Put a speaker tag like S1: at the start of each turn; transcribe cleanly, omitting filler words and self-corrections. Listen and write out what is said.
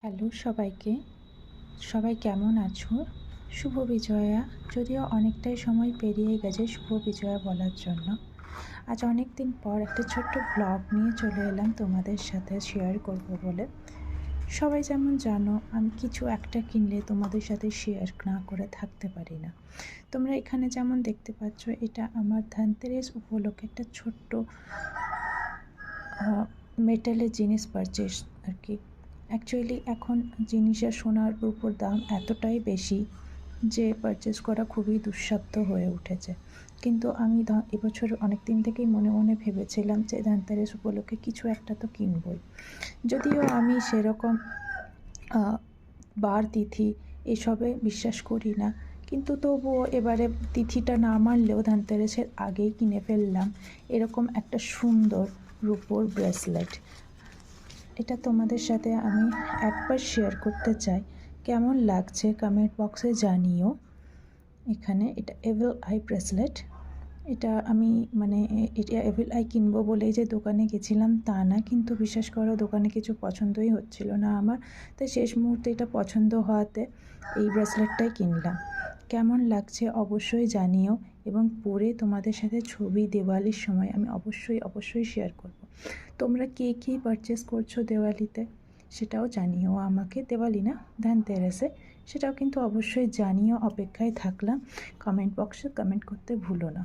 S1: Hello সবাইকে। সবাই কেমন আছো? শুভ বিজয়া। যদিও অনেকটাই সময় পেরিয়ে গেছে শুভ বিজয়া বলার জন্য। আজ অনেক দিন পর একটা ছোট্ট ব্লগ নিয়ে চলে এলাম তোমাদের সাথে শেয়ার করব বলে। সবাই যেমন জানো, আমি কিছু একটা কিনলে তোমাদের সাথে শেয়ার না করে থাকতে পারি না। তোমরা এখানে যেমন দেখতে পাচ্ছ, এটা আমার ধনতেরাস উপলক্ষে একটা ছোট্ট মেটালের জিনিস পারচেস আর কি। অ্যাকচুয়ালি এখন জিনিসের সোনার রূপোর দাম এতটাই বেশি যে পারচেস করা খুবই দুঃসাধ্য হয়ে উঠেছে। কিন্তু আমি এবছর অনেক দিন থেকেই মনে মনে ভেবেছিলাম যে ধনতেরাস উপলক্ষে কিছু একটা তো কিনবই। যদিও আমি সেরকম বার তিথি এসবে বিশ্বাস করি না, কিন্তু তবুও এবারে তিথিটা না মানলেও ধনতেরাসের আগেই কিনে ফেললাম এরকম একটা সুন্দর রূপোর ব্রেসলেট। এটা তোমাদের সাথে আমি একবার শেয়ার করতে চাই, কেমন লাগছে কমেন্ট বক্সে জানিও। এখানে এটা এভিল আই ব্রেসলেট। এটা আমি এটা এভিল আই কিনবো বলেই যে দোকানে গেছিলাম তা না, কিন্তু বিশ্বাস করো দোকানে কিছু পছন্দই হচ্ছিল না আমার। তাই শেষ মুহূর্তে এটা পছন্দ হওয়াতে এই ব্রেসলেটটাই কিনলাম। কেমন লাগছে অবশ্যই জানিও, এবং পরে তোমাদের সাথে ছবি দিওয়ালির সময় আমি অবশ্যই শেয়ার করব। তোমরা কে কী পারচেস করছো দিওয়ালিতে সেটাও জানিও আমাকে। দিওয়ালি না, ধনতেরাসে, সেটাও কিন্তু অবশ্যই জানিও। অপেক্ষায় থাকলাম। কমেন্ট বক্সে কমেন্ট করতে ভুলো না।